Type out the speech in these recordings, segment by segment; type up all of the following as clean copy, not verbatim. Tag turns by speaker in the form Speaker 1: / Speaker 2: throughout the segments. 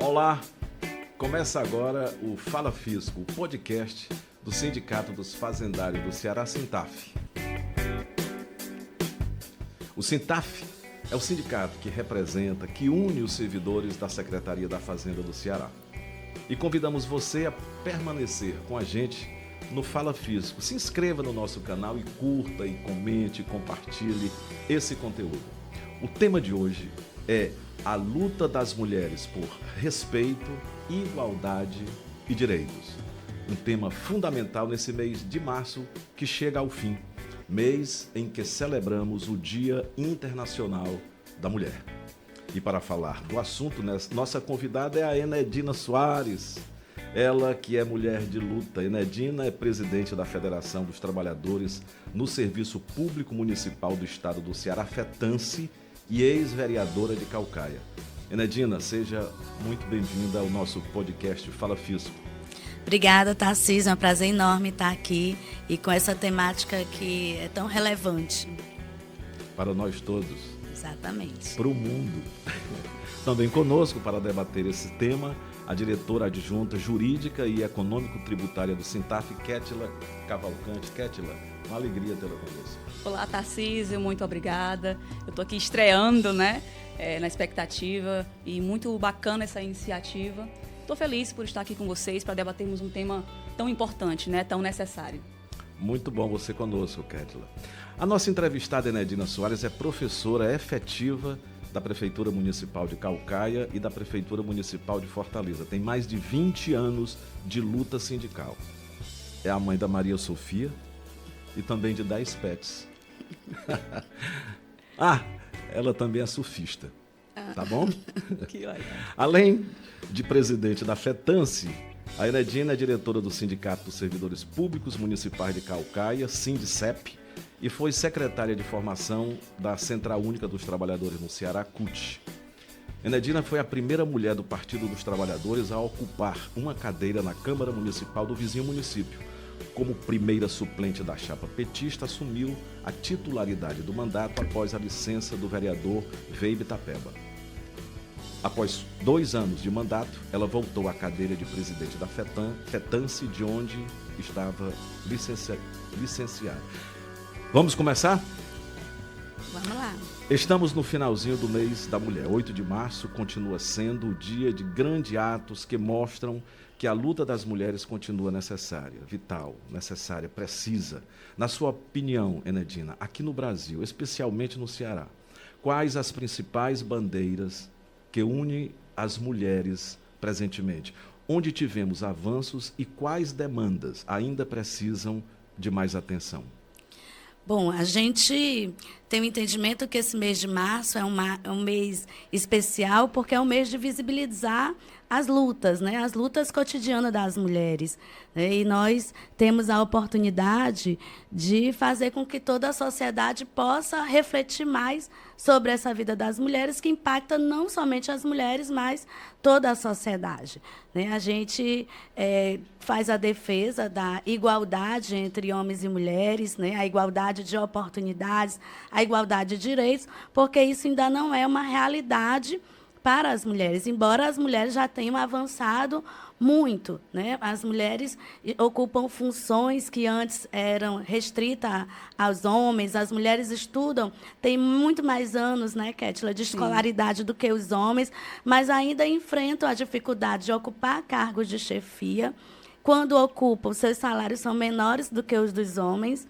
Speaker 1: Olá, começa agora o Fala Fisco, o podcast do Sindicato dos Fazendários do Ceará, Sintaf. O Sintaf é o sindicato que representa, que une os servidores da Secretaria da Fazenda do Ceará. E convidamos você a permanecer com a gente no Fala Fisco. Se inscreva no nosso canal e curta, e comente, e compartilhe esse conteúdo. O tema de hoje é a luta das mulheres por respeito, igualdade e direitos. Um tema fundamental nesse mês de março que chega ao fim, mês em que celebramos o Dia Internacional da Mulher. E para falar do assunto, nossa convidada é a Enedina Soares, ela que é mulher de luta. Enedina é presidente da Federação dos Trabalhadores no Serviço Público Municipal do Estado do Ceará, FETANSE, e ex-vereadora de Caucaia. Enedina, seja muito bem-vinda ao nosso podcast Fala Fisco.
Speaker 2: Obrigada, Tarcísio. É um prazer enorme estar aqui e com essa temática que é tão relevante.
Speaker 1: Para nós todos.
Speaker 2: Exatamente.
Speaker 1: Para o mundo. Também conosco para debater esse tema, a diretora adjunta jurídica e econômico-tributária do Sintaf, Kétila Cavalcante. Kétila, uma alegria tê-la conosco.
Speaker 3: Olá, Tarcísio, muito obrigada. Eu estou aqui estreando, na expectativa, e muito bacana essa iniciativa. Estou feliz por estar aqui com vocês para debatermos um tema tão importante, tão necessário.
Speaker 1: Muito bom você conosco, Kétila. A nossa entrevistada, Enedina Soares, é professora efetiva da Prefeitura Municipal de Caucaia e da Prefeitura Municipal de Fortaleza. Tem mais de 20 anos de luta sindical. É a mãe da Maria Sofia e também de 10 pets. Ela também é surfista, tá bom?
Speaker 3: Que legal.
Speaker 1: Além de presidente da FETANSE, a Enedina é diretora do Sindicato dos Servidores Públicos Municipais de Caucaia, SINDICEP, e foi secretária de formação da Central Única dos Trabalhadores no Ceará, CUT. Enedina foi a primeira mulher do Partido dos Trabalhadores a ocupar uma cadeira na Câmara Municipal do vizinho município. Como primeira suplente da chapa petista, assumiu a titularidade do mandato após a licença do vereador Veibe Tapeba. Após 2 anos de mandato, ela voltou à cadeira de presidente da FETANSE, de onde estava licenciada. Vamos começar?
Speaker 2: Vamos lá.
Speaker 1: Estamos no finalzinho do mês da mulher. 8 de março continua sendo o dia de grandes atos que mostram que a luta das mulheres continua necessária, vital, necessária, precisa. Na sua opinião, Enedina, aqui no Brasil, especialmente no Ceará, quais as principais bandeiras que unem as mulheres presentemente? Onde tivemos avanços e quais demandas ainda precisam de mais atenção?
Speaker 2: Bom, a gente tem o entendimento que esse mês de março é um mês especial porque é um mês de visibilizar as lutas, as lutas cotidianas das mulheres. E nós temos a oportunidade de fazer com que toda a sociedade possa refletir mais sobre essa vida das mulheres, que impacta não somente as mulheres, mas toda a sociedade. A gente faz a defesa da igualdade entre homens e mulheres, a igualdade de oportunidades, a igualdade de direitos, porque isso ainda não é uma realidade para as mulheres, embora as mulheres já tenham avançado muito. As mulheres ocupam funções que antes eram restritas aos homens, as mulheres estudam, têm muito mais anos, Kétila, de escolaridade do que os homens, mas ainda enfrentam a dificuldade de ocupar cargos de chefia. Quando ocupam, seus salários são menores do que os dos homens.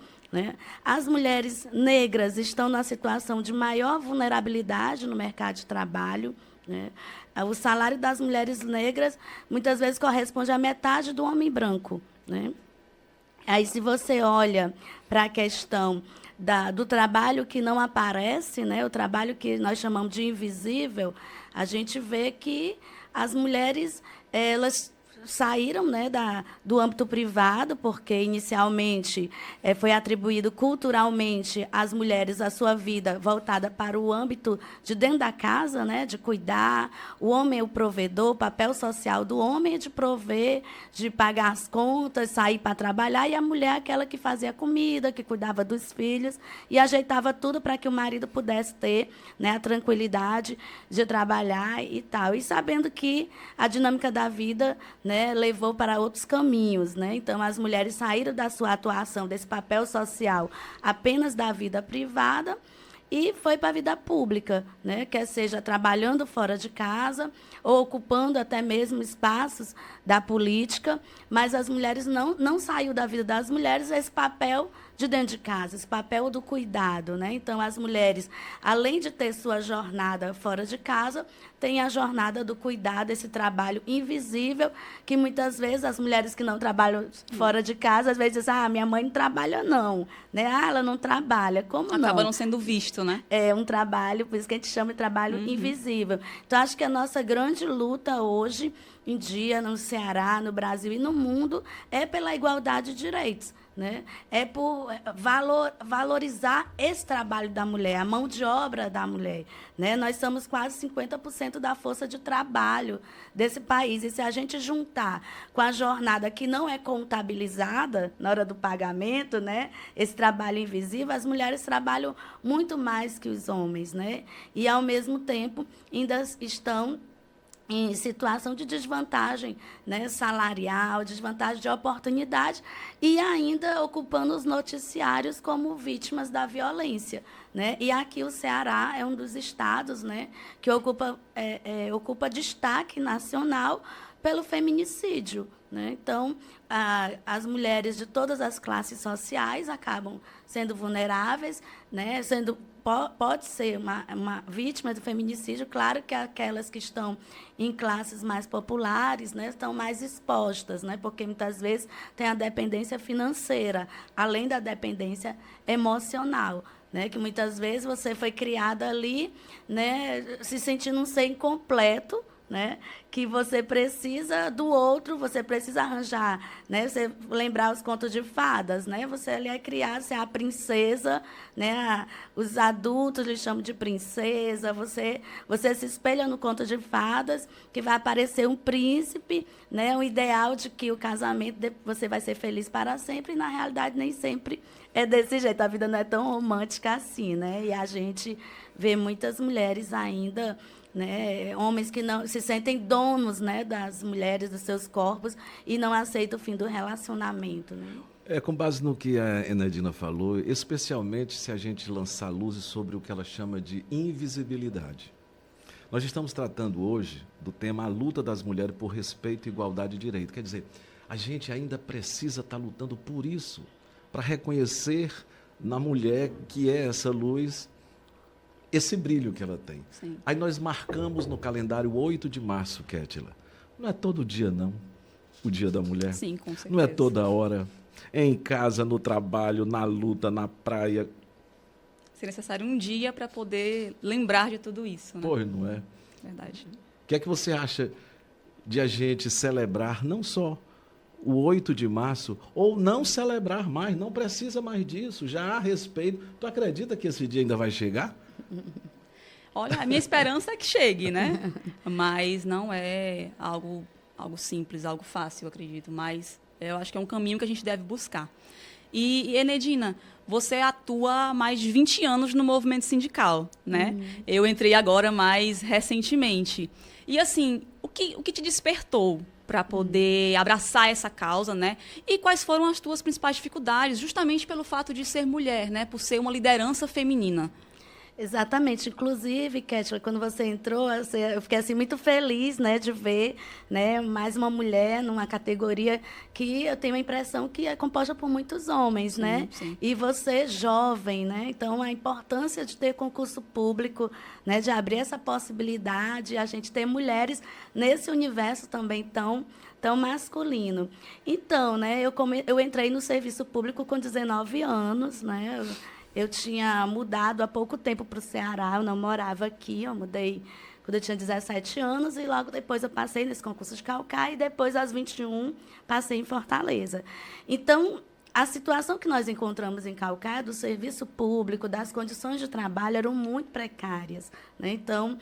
Speaker 2: As mulheres negras estão na situação de maior vulnerabilidade no mercado de trabalho. O salário das mulheres negras muitas vezes corresponde à metade do homem branco. Aí, se você olha para a questão do trabalho que não aparece, o trabalho que nós chamamos de invisível, a gente vê que as mulheres elas saíram, né, do âmbito privado, porque inicialmente foi atribuído culturalmente às mulheres a sua vida voltada para o âmbito de dentro da casa, né, de cuidar. O homem é o provedor, o papel social do homem é de prover, de pagar as contas, sair para trabalhar, e a mulher é aquela que fazia comida, que cuidava dos filhos e ajeitava tudo para que o marido pudesse ter, né, a tranquilidade de trabalhar e tal. E sabendo que a dinâmica da vida, né, levou para outros caminhos, né? Então, as mulheres saíram da sua atuação, desse papel social, apenas da vida privada, e foi para a vida pública, né? Quer seja trabalhando fora de casa ou ocupando até mesmo espaços da política, mas as mulheres não saiu da vida das mulheres esse papel de dentro de casa, esse papel do cuidado, né? Então, as mulheres, além de ter sua jornada fora de casa, têm a jornada do cuidado, esse trabalho invisível, que muitas vezes as mulheres que não trabalham fora de casa, às vezes dizem, minha mãe não trabalha, não. Né? Ela não trabalha. Como não?
Speaker 3: Acaba não sendo visto, né?
Speaker 2: É um trabalho, por isso que a gente chama de trabalho invisível. Então, acho que a nossa grande luta hoje em dia, no Ceará, no Brasil e no mundo, é pela igualdade de direitos. Né? É por valorizar esse trabalho da mulher, a mão de obra da mulher. Né? Nós somos quase 50% da força de trabalho desse país. E se a gente juntar com a jornada que não é contabilizada na hora do pagamento, né? Esse trabalho invisível, as mulheres trabalham muito mais que os homens. Né? E, ao mesmo tempo, ainda estão em situação de desvantagem, né, salarial, desvantagem de oportunidade, e ainda ocupando os noticiários como vítimas da violência. Né? E aqui o Ceará é um dos estados, né, que ocupa destaque nacional pelo feminicídio. Né? Então, as mulheres de todas as classes sociais acabam sendo vulneráveis, né? Pode ser uma vítima do feminicídio. Claro que aquelas que estão em classes mais populares, né, estão mais expostas, né, porque muitas vezes tem a dependência financeira, além da dependência emocional. Né, que muitas vezes você foi criada ali, né, se sentindo um ser incompleto, né, que você precisa do outro, você precisa arranjar, né, você lembrar os contos de fadas, né, você ali é criado, você é a princesa, né, os adultos lhe chamam de princesa, você se espelha no conto de fadas, que vai aparecer um príncipe, né, um ideal de que o casamento você vai ser feliz para sempre, e na realidade nem sempre é desse jeito, a vida não é tão romântica assim, né, e a gente vê muitas mulheres ainda, né, homens que não se sentem donos, né, das mulheres, dos seus corpos, e não aceitam o fim do relacionamento. Né?
Speaker 1: Com base no que a Enedina falou, especialmente se a gente lançar luzes sobre o que ela chama de invisibilidade. Nós estamos tratando hoje do tema a luta das mulheres por respeito, igualdade e direito. Quer dizer, a gente ainda precisa estar lutando por isso, para reconhecer na mulher que é essa luz, esse brilho que ela tem.
Speaker 3: Sim.
Speaker 1: Aí nós marcamos no calendário 8 de março, Kétila. Não é todo dia, não, o Dia da Mulher.
Speaker 3: Sim, com certeza.
Speaker 1: Não é toda hora. É em casa, no trabalho, na luta, na praia.
Speaker 3: Seria necessário um dia para poder lembrar de tudo isso. Né?
Speaker 1: Pois, não é?
Speaker 3: Verdade.
Speaker 1: O que é que você acha de a gente celebrar não só o 8 de março, ou não celebrar mais, não precisa mais disso, já há respeito. Tu acredita que esse dia ainda vai chegar?
Speaker 3: Olha, a minha esperança é que chegue, né? Mas não é algo simples, algo fácil, eu acredito. Mas eu acho que é um caminho que a gente deve buscar. E Enedina, você atua há mais de 20 anos no movimento sindical, né? Eu entrei agora mais recentemente. E, assim, o que te despertou para poder abraçar essa causa, né? E quais foram as tuas principais dificuldades, justamente pelo fato de ser mulher, né? Por ser uma liderança feminina?
Speaker 2: Exatamente. Inclusive, Kétila, quando você entrou, eu fiquei assim, muito feliz, né, de ver, né, mais uma mulher numa categoria que eu tenho a impressão que é composta por muitos homens.
Speaker 3: Sim,
Speaker 2: né?
Speaker 3: sim.
Speaker 2: E você jovem, né? Então, a importância de ter concurso público, né, de abrir essa possibilidade, a gente ter mulheres nesse universo também tão masculino. Então, né, eu entrei no serviço público com 19 anos, né? Eu tinha mudado há pouco tempo para o Ceará, eu não morava aqui, eu mudei com quando eu tinha 17 anos, e logo depois eu passei nesse concurso de Caucaia, e depois, aos 21, passei em Fortaleza. Então, a situação que nós encontramos em Caucaia, do serviço público, das condições de trabalho, eram muito precárias, né? Então,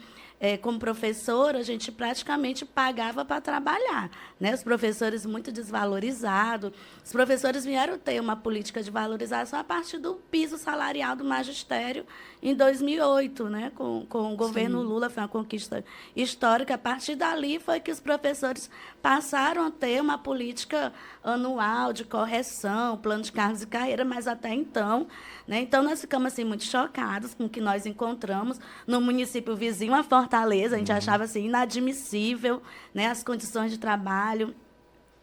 Speaker 2: como professora, a gente praticamente pagava para trabalhar, né? Os professores muito desvalorizados. Os professores vieram ter uma política de valorização a partir do piso salarial do magistério em 2008, né? Com o governo Lula, foi uma conquista histórica. A partir dali foi que os professores passaram a ter uma política anual de correção, plano de cargos e carreira, mas até então, né? Então, nós ficamos assim, muito chocados com o que nós encontramos no município vizinho a Fortaleza. A gente achava assim, inadmissível, né, as condições de trabalho,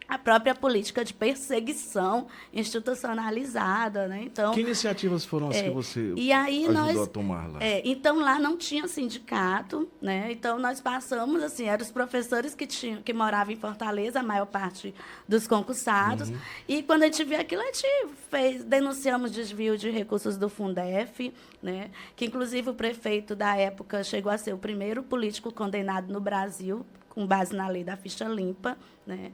Speaker 2: a própria política de perseguição institucionalizada, né? Então,
Speaker 1: que iniciativas foram as que você
Speaker 2: e aí
Speaker 1: ajudou a tomar lá?
Speaker 2: Então, lá não tinha sindicato, né? Então, nós passamos, assim, eram os professores que moravam em Fortaleza, a maior parte dos concursados, e quando a gente viu aquilo, a gente denunciamos desvio de recursos do Fundef, né? Que, inclusive, o prefeito da época chegou a ser o primeiro político condenado no Brasil, com base na lei da ficha limpa, né?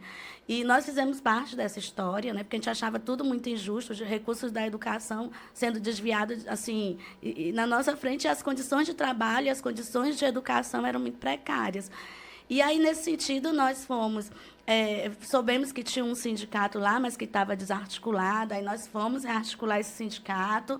Speaker 2: E nós fizemos parte dessa história, né? Porque a gente achava tudo muito injusto, os recursos da educação sendo desviados, assim, e na nossa frente as condições de trabalho e as condições de educação eram muito precárias. E aí, nesse sentido, nós soubemos que tinha um sindicato lá, mas que estava desarticulado, aí nós fomos rearticular esse sindicato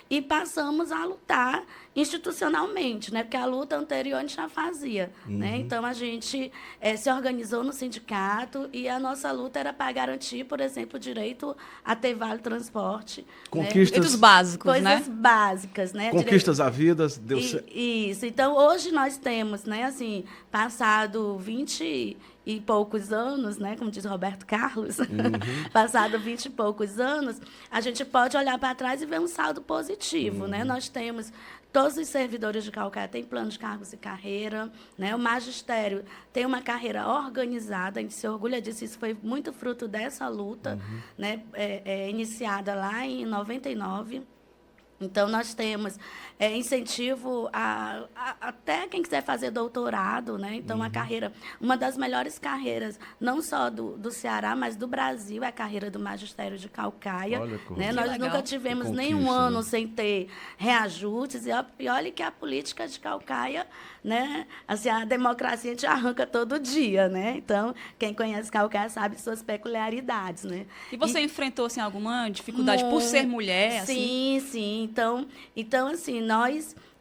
Speaker 2: e passamos a lutar institucionalmente, né? Porque a luta anterior a gente já fazia, né? Então, a gente se organizou no sindicato e a nossa luta era para garantir, por exemplo, o direito a ter vale transporte.
Speaker 1: Conquistas,
Speaker 3: né? Básicos,
Speaker 2: coisas básicas, né?
Speaker 1: Conquistas à vida, deu certo.
Speaker 2: Isso. Então, hoje nós temos, né, assim, passado 20 e poucos anos, né, como diz Roberto Carlos, passado 20 e poucos anos, a gente pode olhar para trás e ver um saldo positivo, né? Nós temos todos os servidores de Caucaia têm plano de cargos e carreira, né? O magistério tem uma carreira organizada, a gente se orgulha disso, isso foi muito fruto dessa luta, né? Iniciada lá em 99. Então, nós temos incentivo até quem quiser fazer doutorado, né? Então, a carreira, uma das melhores carreiras, não só do Ceará, mas do Brasil, é a carreira do magistério de Caucaia.
Speaker 1: Olha,
Speaker 2: né? Nós nunca tivemos nenhum ano sem ter reajustes. E olha que a política de Caucaia, né? Assim, a democracia a gente arranca todo dia, né? Então, quem conhece Caucaia sabe de suas peculiaridades, né?
Speaker 3: E você enfrentou, assim, alguma dificuldade por ser mulher?
Speaker 2: Sim, assim? Sim. Então, assim,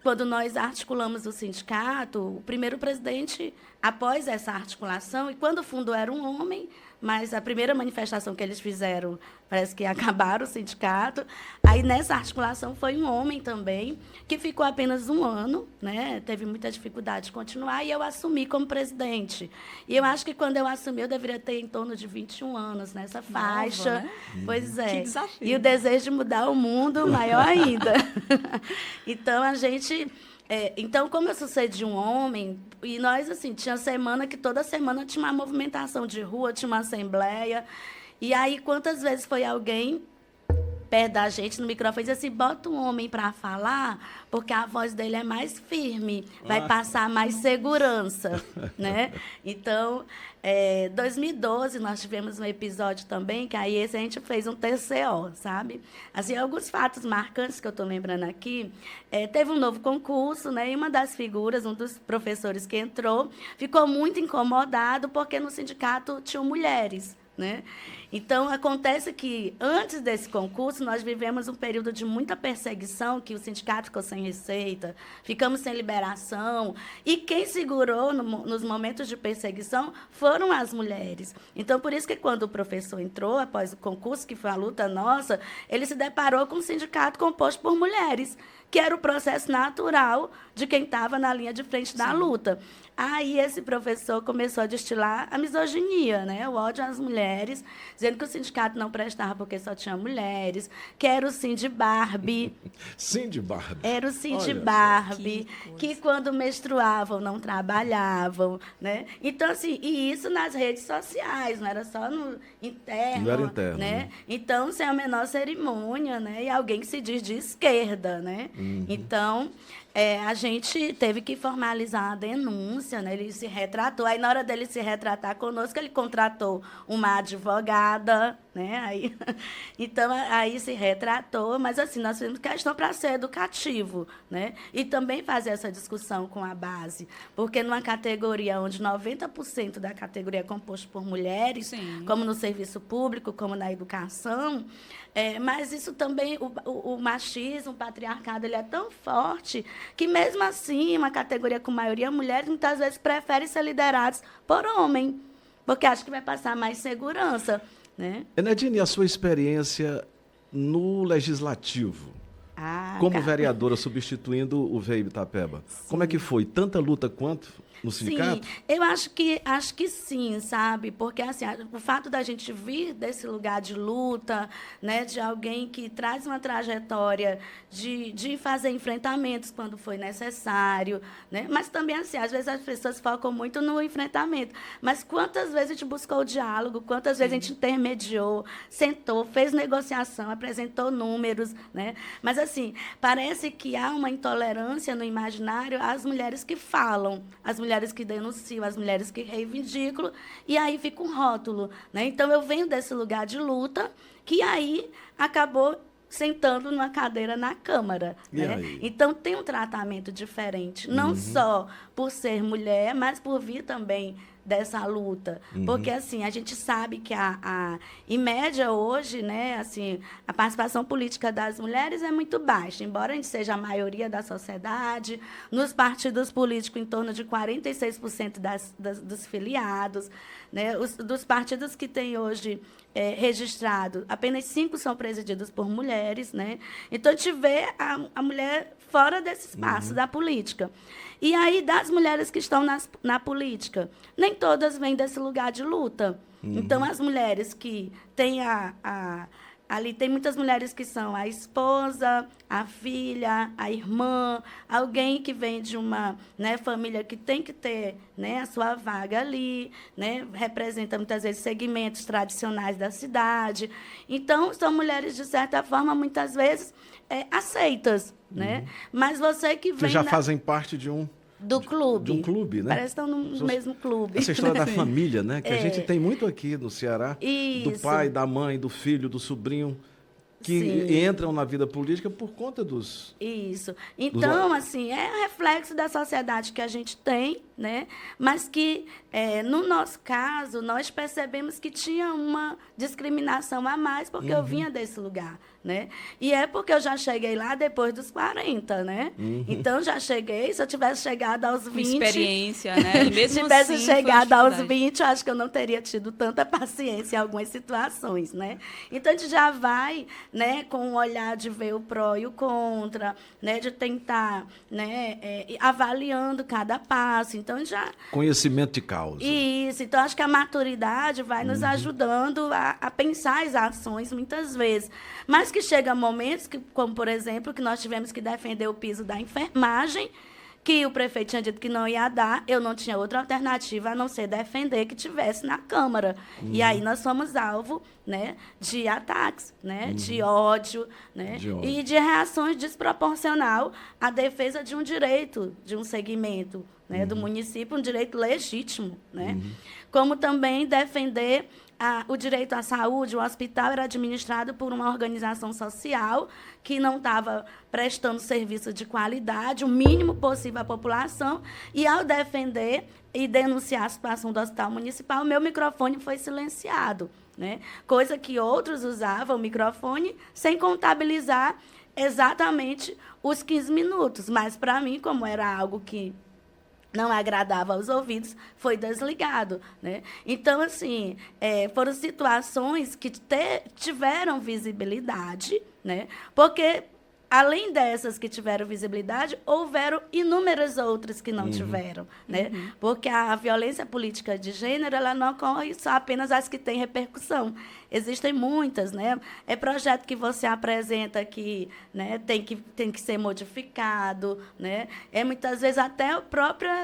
Speaker 2: quando nós articulamos o sindicato, o primeiro presidente, após essa articulação, e quando fundou era um homem, mas a primeira manifestação que eles fizeram, parece que acabaram o sindicato. Aí, nessa articulação, foi um homem também, que ficou apenas um ano, né? Teve muita dificuldade de continuar, e eu assumi como presidente. E eu acho que, quando eu assumi, eu deveria ter em torno de 21 anos nessa faixa.
Speaker 3: Nova, né?
Speaker 2: Pois é.
Speaker 3: Que desafio.
Speaker 2: E o desejo de mudar o mundo, maior ainda. Então, a gente... Então, como eu sucedi um homem, e nós, assim, tinha semana que toda semana tinha uma movimentação de rua, tinha uma assembleia, e aí quantas vezes foi alguém perto da gente no microfone e disse assim, bota um homem para falar, porque a voz dele é mais firme, vai passar mais segurança, né? Então, 2012, nós tivemos um episódio também, que aí esse a gente fez um TCO, sabe? Assim, alguns fatos marcantes que eu estou lembrando aqui, teve um novo concurso, né? E uma das figuras, um dos professores que entrou, ficou muito incomodado porque no sindicato tinham mulheres, né? Então, acontece que, antes desse concurso, nós vivemos um período de muita perseguição, que o sindicato ficou sem receita, ficamos sem liberação, e quem segurou nos momentos de perseguição foram as mulheres. Então, por isso que, quando o professor entrou, após o concurso, que foi a luta nossa, ele se deparou com um sindicato composto por mulheres, que era o processo natural de quem estava na linha de frente da luta. Aí esse professor começou a destilar a misoginia, né? O ódio às mulheres, dizendo que o sindicato não prestava porque só tinha mulheres, que era o Cindy Barbie.
Speaker 1: Cindy Barbie.
Speaker 2: Era o Cindy Barbie, que quando menstruavam não trabalhavam, né? Então, assim, e isso nas redes sociais, não era só no interno.
Speaker 1: Não era interno,
Speaker 2: né? Então, sem a menor cerimônia, né? E alguém que se diz de esquerda, né? Então, A gente teve que formalizar a denúncia, né? Ele se retratou. Aí, na hora dele se retratar conosco, ele contratou uma advogada, né? Aí, então, aí se retratou. Mas, assim, nós fizemos questão para ser educativo, né? E também fazer essa discussão com a base. Porque numa categoria onde 90% da categoria é composta por mulheres,
Speaker 3: Sim.
Speaker 2: como no serviço público, como na educação, mas isso também, o machismo, o patriarcado, ele é tão forte que, mesmo assim, uma categoria com maioria mulheres, muitas vezes preferem ser liderados por homem, porque acho que vai passar mais segurança, né?
Speaker 1: Enedine, a sua experiência no Legislativo, como
Speaker 2: Cara.
Speaker 1: vereadora substituindo o Veib Itapeba, como é que foi? Tanta luta quanto no sindicato?
Speaker 2: Sim, eu acho que sim, sabe? Porque assim, o fato da gente vir desse lugar de luta, né, de alguém que traz uma trajetória de fazer enfrentamentos quando foi necessário, né? Mas também assim, às vezes as pessoas focam muito no enfrentamento, mas quantas vezes a gente buscou o diálogo, quantas vezes a gente intermediou, sentou, fez negociação, apresentou números, né? Mas assim, parece que há uma intolerância no imaginário às mulheres que falam, às mulheres que denunciam, as mulheres que reivindicam, e aí fica um rótulo, né? Então, eu venho desse lugar de luta, que aí acabou sentando numa cadeira na Câmara. Né? Então, tem um tratamento diferente, não só por ser mulher, mas por vir também dessa luta. Porque, assim, a gente sabe que, em média, hoje, né, assim, a participação política das mulheres é muito baixa, embora a gente seja a maioria da sociedade, nos partidos políticos, em torno de 46% dos filiados, né, dos partidos que têm hoje registrado, apenas 5 são presididos por mulheres, né? Então, a gente vê a mulher fora desse espaço da política. E aí, das mulheres que estão na política, nem todas vêm desse lugar de luta. Então, as mulheres que têm ali tem muitas mulheres que são a esposa, a filha, a irmã, alguém que vem de uma, né, família que tem que ter, né, a sua vaga ali, né, representa muitas vezes segmentos tradicionais da cidade. Então, são mulheres, de certa forma, muitas vezes aceitas. Né? Mas você que vem...
Speaker 1: Que já fazem parte
Speaker 2: do clube.
Speaker 1: De um clube, né?
Speaker 2: Parece que estão no mesmo clube.
Speaker 1: Essa história da família, né? Que a gente tem muito aqui no Ceará.
Speaker 2: Isso.
Speaker 1: Do pai, da mãe, do filho, do sobrinho, que entram na vida política por conta dos...
Speaker 2: Isso. Então, assim, é reflexo da sociedade que a gente tem, né? Mas que, no nosso caso, nós percebemos que tinha uma discriminação a mais, porque eu vinha desse lugar, né? E é porque eu já cheguei lá depois dos 40, né? Então, já cheguei, se eu tivesse chegado aos 20...
Speaker 3: Experiência, né? E mesmo
Speaker 2: se tivesse
Speaker 3: assim,
Speaker 2: chegado aos 20, eu acho que eu não teria tido tanta paciência em algumas situações, né? Então, a gente já vai, né, com um olhar de ver o pró e o contra, né, de tentar, né, avaliando cada passo. Então, já...
Speaker 1: Conhecimento de causa.
Speaker 2: Isso. Então, acho que a maturidade vai nos ajudando a pensar as ações, muitas vezes. Mas que chega momentos, como, por exemplo, que nós tivemos que defender o piso da enfermagem, que o prefeito tinha dito que não ia dar, eu não tinha outra alternativa a não ser defender que tivesse na Câmara. E aí nós fomos alvo, né, de ataques, né, de ódio, né, e de reações desproporcional à defesa de um direito, de um segmento, né, do município, um direito legítimo. Né? Como também defender o direito à saúde. O hospital era administrado por uma organização social que não estava prestando serviço de qualidade, o mínimo possível à população, e, ao defender e denunciar a situação do hospital municipal, meu microfone foi silenciado, né? Coisa que outros usavam o microfone sem contabilizar exatamente os 15 minutos. Mas, para mim, como era algo que não agradava aos ouvidos, foi desligado. Né? Então, assim, foram situações que tiveram visibilidade, né? Porque, além dessas que tiveram visibilidade, houveram inúmeras outras que não tiveram. Né? Porque a violência política de gênero, ela não ocorre só apenas as que têm repercussão. Existem muitas, né? É projeto que você apresenta que, né, tem que ser modificado, né? Muitas vezes até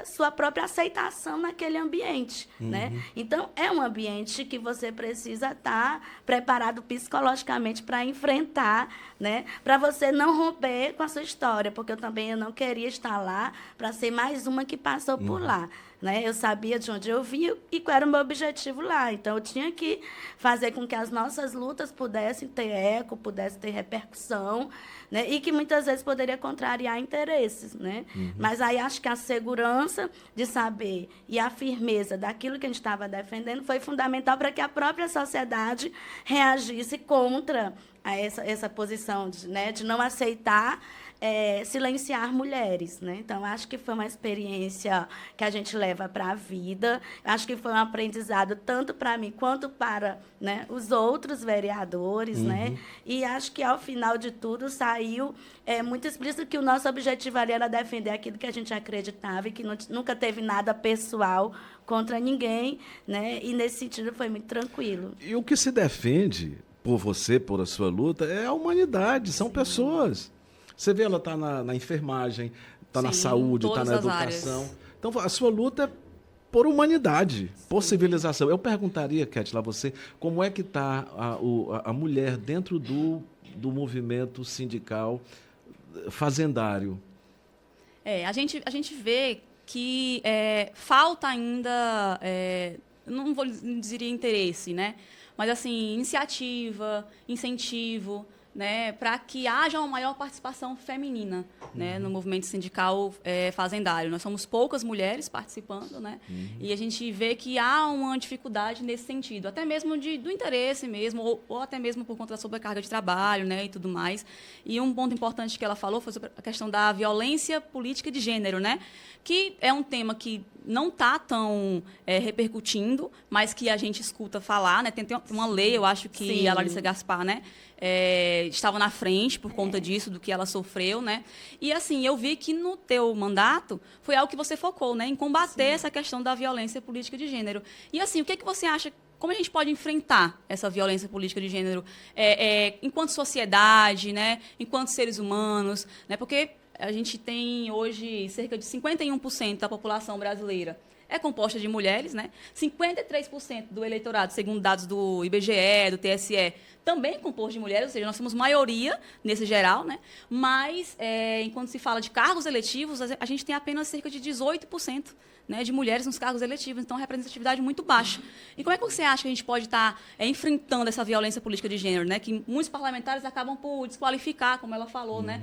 Speaker 2: sua própria aceitação naquele ambiente, né? Então, é um ambiente que você precisa estar preparado psicologicamente para enfrentar, né? Para você não romper com a sua história, porque eu não queria estar lá para ser mais uma que passou por lá. Né? Eu sabia de onde eu vinha e qual era o meu objetivo lá. Então, eu tinha que fazer com que as nossas lutas pudessem ter eco, pudessem ter repercussão, né? E que muitas vezes poderia contrariar interesses. Né? Mas aí acho que a segurança de saber e a firmeza daquilo que a gente estava defendendo foi fundamental para que a própria sociedade reagisse contra essa posição de não aceitar silenciar mulheres. Né? Então, acho que foi uma experiência que a gente leva para a vida. Acho que foi um aprendizado tanto para mim quanto para, né, os outros vereadores. Né? E acho que, ao final de tudo, saiu muito explícito que o nosso objetivo ali era defender aquilo que a gente acreditava e que nunca teve nada pessoal contra ninguém. Né? E, nesse sentido, foi muito tranquilo.
Speaker 1: E o que se defende por você, por a sua luta, é a humanidade, são pessoas. Você vê, ela está na enfermagem, está na saúde, está na educação.
Speaker 3: Áreas.
Speaker 1: Então, a sua luta é por humanidade, por civilização. Eu perguntaria, Kétila, a você, como é que está a mulher dentro do movimento sindical fazendário?
Speaker 3: A gente vê que falta ainda, não vou dizer interesse, né? Mas, assim, iniciativa, incentivo, né, para que haja uma maior participação feminina, né, no movimento sindical fazendário. Nós somos poucas mulheres participando, né, e a gente vê que há uma dificuldade nesse sentido, até mesmo do interesse mesmo, ou até mesmo por conta da sobrecarga de trabalho, né, e tudo mais. E um ponto importante que ela falou foi sobre a questão da violência política de gênero, né, que é um tema que não está tão repercutindo, mas que a gente escuta falar, né? Tem uma lei, eu acho que
Speaker 2: Sim.
Speaker 3: a Larissa Gaspar, né, estava na frente por conta disso, do que ela sofreu, né? E, assim, eu vi que no teu mandato foi algo que você focou, né, em combater essa questão da violência política de gênero. E, assim, o que você acha, como a gente pode enfrentar essa violência política de gênero enquanto sociedade, né, enquanto seres humanos, né? Porque a gente tem hoje cerca de 51% da população brasileira é composta de mulheres, né? 53% do eleitorado, segundo dados do IBGE, do TSE, também é composto de mulheres, ou seja, nós somos maioria nesse geral, né? Mas, enquanto se fala de cargos eletivos, a gente tem apenas cerca de 18%, né, de mulheres nos cargos eletivos, então, representatividade muito baixa. E como é que você acha que a gente pode estar enfrentando essa violência política de gênero, né, que muitos parlamentares acabam por desqualificar, como ela falou, né,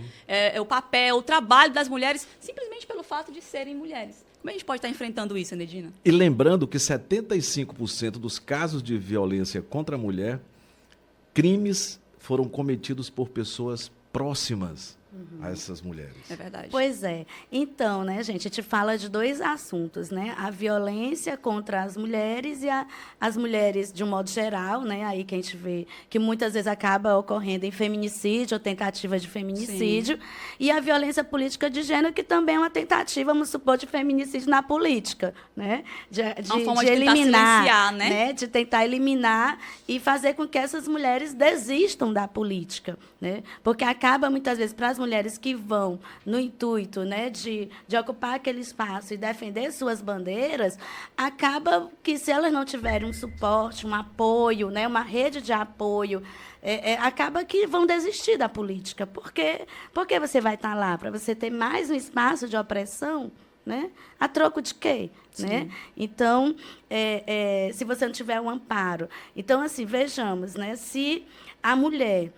Speaker 3: o papel, o trabalho das mulheres, simplesmente pelo fato de serem mulheres? Como a gente pode estar enfrentando isso, Enedina?
Speaker 1: E lembrando que 75% dos casos de violência contra a mulher, crimes foram cometidos por pessoas próximas a essas mulheres.
Speaker 3: É verdade.
Speaker 2: Pois é. Então, né, gente, a gente fala de dois assuntos, né? A violência contra as mulheres e as mulheres de um modo geral, né? Aí que a gente vê que muitas vezes acaba ocorrendo em feminicídio ou tentativa de feminicídio. Sim. E a violência política de gênero, que também é uma tentativa, vamos supor, de feminicídio na política, né? De eliminar, silenciar, né? De tentar eliminar e fazer com que essas mulheres desistam da política, né? Porque acaba, muitas vezes, para as mulheres que vão no intuito, né, de ocupar aquele espaço e defender suas bandeiras, acaba que, se elas não tiverem um suporte, um apoio, né, uma rede de apoio, acaba que vão desistir da política. Porque você vai estar lá? Para você ter mais um espaço de opressão? Né? A troco de quê? Né? Então, se você não tiver um amparo. Então, assim, vejamos, né, se a mulher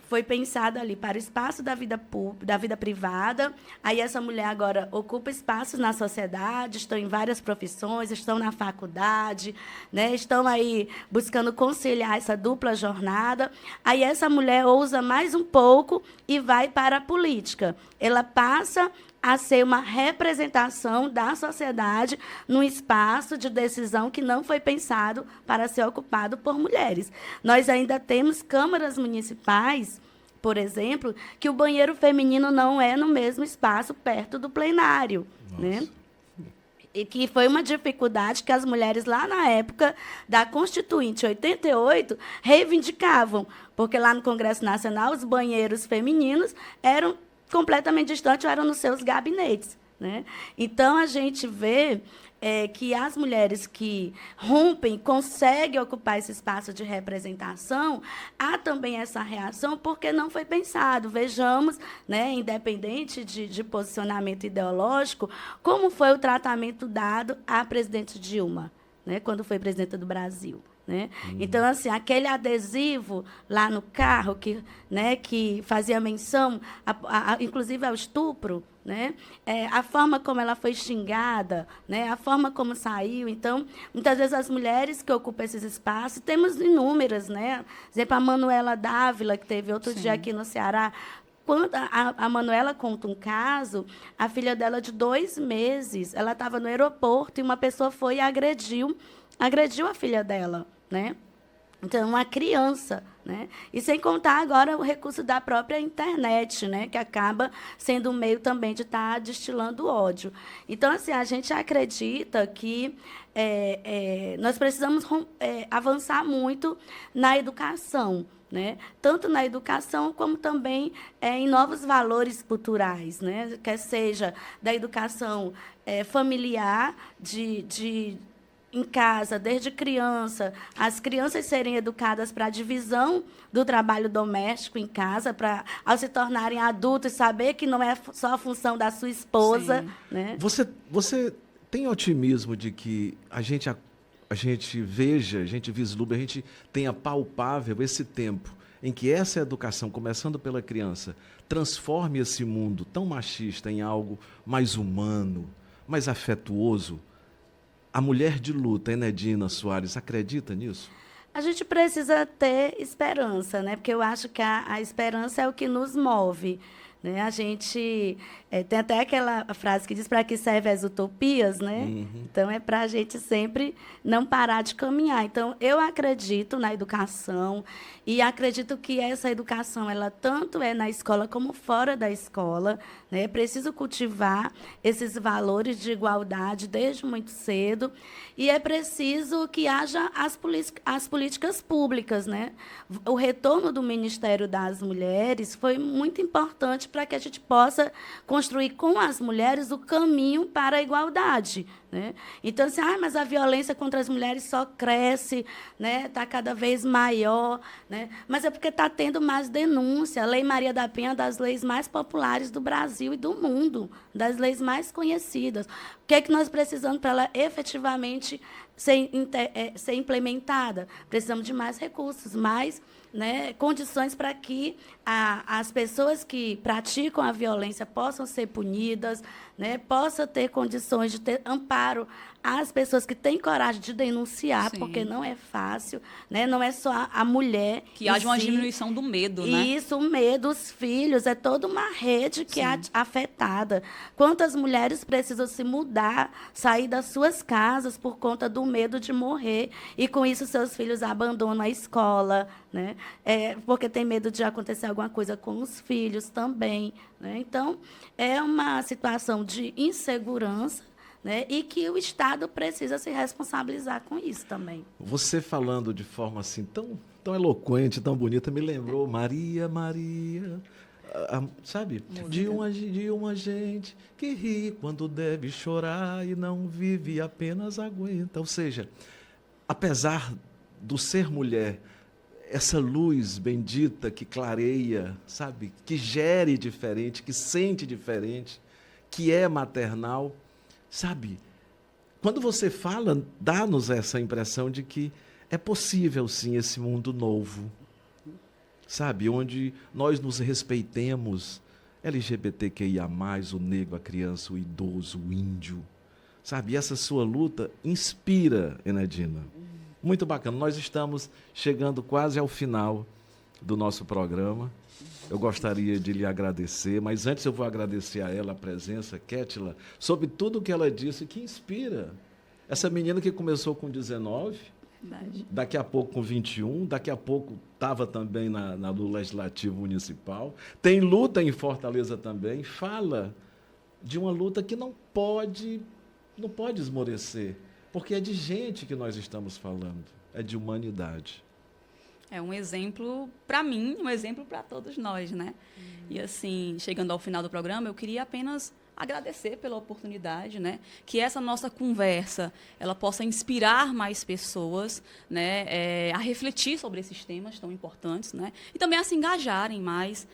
Speaker 2: foi pensada ali para o espaço da vida privada, aí essa mulher agora ocupa espaços na sociedade, estão em várias profissões, estão na faculdade, né, estão aí buscando conciliar essa dupla jornada, aí essa mulher ousa mais um pouco e vai para a política. Ela passa a ser uma representação da sociedade num espaço de decisão que não foi pensado para ser ocupado por mulheres. Nós ainda temos câmaras municipais, por exemplo, que o banheiro feminino não é no mesmo espaço perto do plenário. Né? E que foi uma dificuldade que as mulheres, lá na época da Constituinte 88, reivindicavam, porque lá no Congresso Nacional os banheiros femininos eram completamente distantes, eram nos seus gabinetes. Né? Então, a gente vê que as mulheres que rompem conseguem ocupar esse espaço de representação, há também essa reação porque não foi pensado. Vejamos, né, independente de posicionamento ideológico, como foi o tratamento dado à presidente Dilma, né, quando foi presidenta do Brasil. Né? Então, assim, aquele adesivo lá no carro que fazia menção, inclusive, ao estupro, né? A forma como ela foi xingada, né? A forma como saiu. Então, muitas vezes, as mulheres que ocupam esses espaços, temos inúmeras. Né? Por exemplo, a Manuela Dávila, que teve outro dia aqui no Ceará. Quando a Manuela conta um caso, a filha dela, de 2 meses, ela estava no aeroporto e uma pessoa foi e agrediu a filha dela, né? Então, uma criança, né? E sem contar agora o recurso da própria internet, né? Que acaba sendo um meio também de estar destilando ódio. Então, assim, a gente acredita que nós precisamos avançar muito na educação, né? Tanto na educação como também em novos valores culturais, né? Quer seja da educação familiar, em casa, desde criança, as crianças serem educadas para a divisão do trabalho doméstico em casa, para, ao se tornarem adultos, saber que não é só a função da sua esposa. Né?
Speaker 1: Você tem otimismo de que a gente veja, a gente vislumbre, a gente tenha palpável esse tempo em que essa educação, começando pela criança, transforme esse mundo tão machista em algo mais humano, mais afetuoso? A mulher de luta, Enedina Soares, acredita nisso?
Speaker 2: A gente precisa ter esperança, né? Porque eu acho que a esperança é o que nos move. Né? A gente tem até aquela frase que diz para que servem as utopias, né? Uhum. Então, é para a gente sempre não parar de caminhar. Então, eu acredito na educação e acredito que essa educação, ela tanto é na escola como fora da escola. Né? É preciso cultivar esses valores de igualdade desde muito cedo e é preciso que haja as políticas públicas. Né? O retorno do Ministério das Mulheres foi muito importante para que a gente possa construir com as mulheres o caminho para a igualdade. Né? Então, assim, mas a violência contra as mulheres só cresce, né? Está cada vez maior. Né? Mas é porque está tendo mais denúncia. A Lei Maria da Penha é uma das leis mais populares do Brasil e do mundo, das leis mais conhecidas. O que é que nós precisamos para ela efetivamente ser implementada? Precisamos de mais recursos, mais, né, condições para que as pessoas que praticam a violência possam ser punidas, né, possam ter condições de ter amparo às pessoas que têm coragem de denunciar, sim, porque não é fácil, né, não é só a mulher.
Speaker 3: Que haja uma diminuição do medo, né?
Speaker 2: Isso, o medo, os filhos, é toda uma rede que é afetada. Quantas mulheres precisam se mudar, sair das suas casas por conta do medo de morrer, e com isso seus filhos abandonam a escola, né? Porque tem medo de acontecer alguma coisa com os filhos também. Né? Então, é uma situação de insegurança, né? E que o Estado precisa se responsabilizar com isso também.
Speaker 1: Você falando de forma assim tão eloquente, tão bonita, me lembrou Maria, Maria, sabe? De uma gente que ri quando deve chorar e não vive, apenas aguenta. Ou seja, apesar do ser mulher, essa luz bendita que clareia, sabe? Que gere diferente, que sente diferente, que é maternal, sabe? Quando você fala, dá-nos essa impressão de que é possível, sim, esse mundo novo, sabe? Onde nós nos respeitemos, LGBTQIA+, o negro, a criança, o idoso, o índio, sabe? E essa sua luta inspira, Enedina. Muito bacana. Nós estamos chegando quase ao final do nosso programa. Eu gostaria de lhe agradecer, mas antes eu vou agradecer a ela a presença, Kétila, sobre tudo o que ela disse, que inspira. Essa menina que começou com 19, verdade, daqui a pouco com 21, daqui a pouco estava também no Legislativo Municipal, tem luta em Fortaleza também, fala de uma luta que não pode esmorecer. Porque é de gente que nós estamos falando, é de humanidade.
Speaker 3: É um exemplo para mim, um exemplo para todos nós, né? E assim, chegando ao final do programa, eu queria apenas agradecer pela oportunidade, né? Que essa nossa conversa ela possa inspirar mais pessoas, né? A refletir sobre esses temas tão importantes, né? E também a se engajarem mais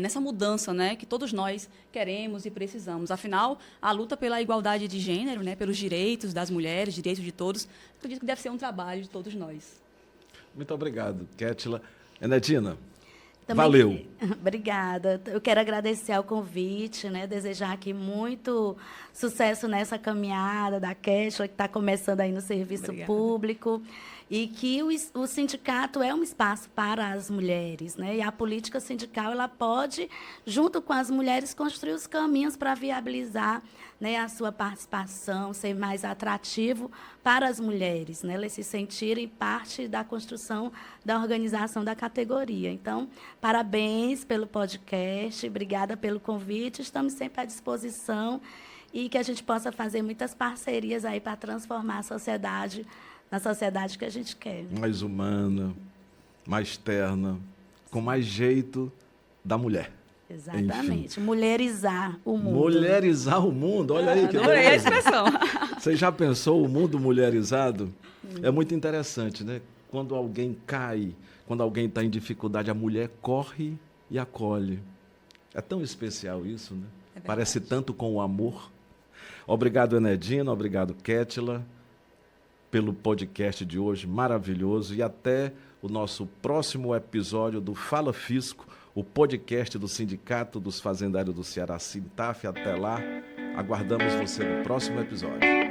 Speaker 3: nessa mudança, né? Que todos nós queremos e precisamos. Afinal, a luta pela igualdade de gênero, né? Pelos direitos das mulheres, direitos de todos, acredito que deve ser um trabalho de todos nós.
Speaker 1: Muito obrigado, Kétila. Enedina,
Speaker 2: Também,
Speaker 1: valeu.
Speaker 2: Obrigada. Eu quero agradecer ao convite, né? Desejar aqui muito sucesso nessa caminhada da Kétila, que está começando aí no serviço público, e que o sindicato é um espaço para as mulheres, né? E a política sindical ela pode, junto com as mulheres, construir os caminhos para viabilizar, né, a sua participação, ser mais atrativo para as mulheres, né? Elas se sentirem parte da construção da organização da categoria. Então, parabéns pelo podcast, obrigada pelo convite, estamos sempre à disposição e que a gente possa fazer muitas parcerias aí para transformar a sociedade na sociedade que a gente quer.
Speaker 1: Mais humana, mais terna, com mais jeito da mulher.
Speaker 2: Exatamente.
Speaker 1: Enfim.
Speaker 2: Mulherizar o mundo.
Speaker 1: Mulherizar o mundo, olha aí que
Speaker 3: Adorei a
Speaker 1: beleza.
Speaker 3: expressão.
Speaker 1: Você já pensou o mundo mulherizado? É muito interessante, né? Quando alguém cai, quando alguém está em dificuldade, a mulher corre e acolhe. É tão especial isso, né? Parece tanto com o amor. Obrigado, Enedina, obrigado, Kétila, pelo podcast de hoje, maravilhoso. E até o nosso próximo episódio do Fala Fisco, o podcast do Sindicato dos Fazendários do Ceará, Sintaf. Até lá, aguardamos você no próximo episódio.